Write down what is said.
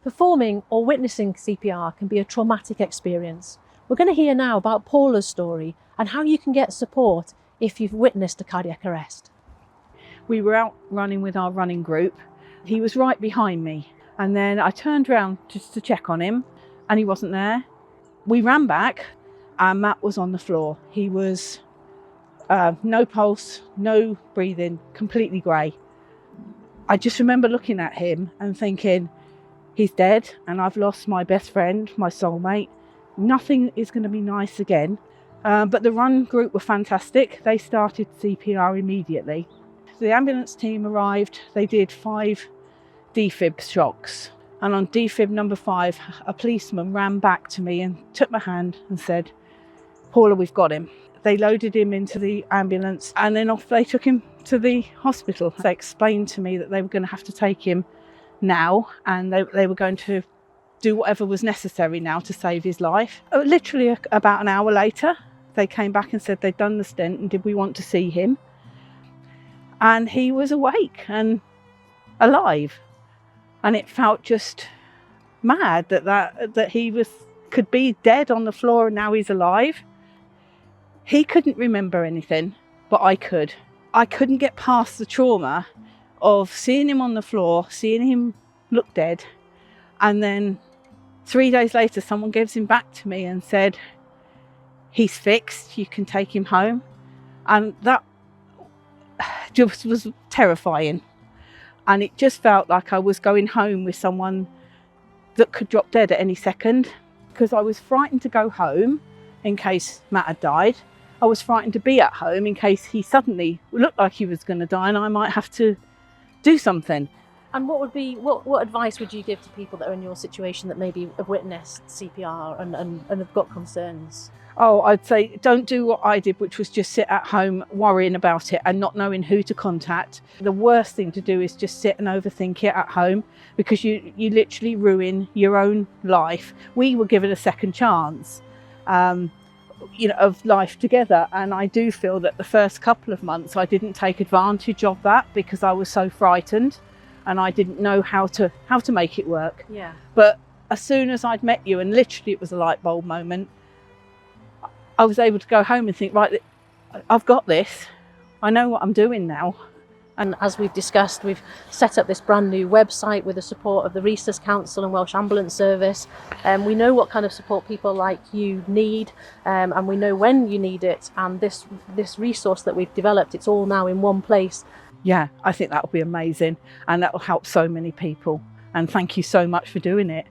Performing or witnessing CPR can be a traumatic experience. We're going to hear now about Paula's story and how you can get support if you've witnessed a cardiac arrest. We were out running with our running group. He was right behind me, and then I turned around just to check on him and he wasn't there. We ran back and Matt was on the floor. He was no pulse, no breathing, completely grey. I just remember looking at him and thinking, he's dead and I've lost my best friend, my soulmate. Nothing is going to be nice again. But the run group were fantastic. They started CPR immediately. The ambulance team arrived. They did 5 defib shocks. And on defib number 5, a policeman ran back to me and took my hand and said, Paula, we've got him. They loaded him into the ambulance and then off they took him to the hospital. They explained to me that they were going to have to take him now and they were going to do whatever was necessary now to save his life. Literally about an hour later, they came back and said they'd done the stent and did we want to see him? And he was awake and alive. And it felt just mad that he could be dead on the floor and now he's alive. He couldn't remember anything, but I could. I couldn't get past the trauma of seeing him on the floor, seeing him look dead, and then 3 days later someone gives him back to me and said, he's fixed, you can take him home. And that just was terrifying. And it just felt like I was going home with someone that could drop dead at any second, because I was frightened to go home in case Matt had died. I was frightened to be at home in case he suddenly looked like he was going to die and I might have to do something. And what advice would you give to people that are in your situation that maybe have witnessed CPR and have got concerns? Oh, I'd say don't do what I did, which was just sit at home worrying about it and not knowing who to contact. The worst thing to do is just sit and overthink it at home, because you literally ruin your own life. We were given a second chance, of life together, and I do feel that the first couple of months I didn't take advantage of that because I was so frightened and I didn't know how to make it work. Yeah. But as soon as I'd met you, and literally it was a light bulb moment, I was able to go home and think, right, I've got this. I know what I'm doing now. And as we've discussed, we've set up this brand new website with the support of the Resuscitation Council and Welsh Ambulance Service. We know what kind of support people like you need, and we know when you need it. And this resource that we've developed, it's all now in one place. Yeah, I think that will be amazing, and that will help so many people. And thank you so much for doing it.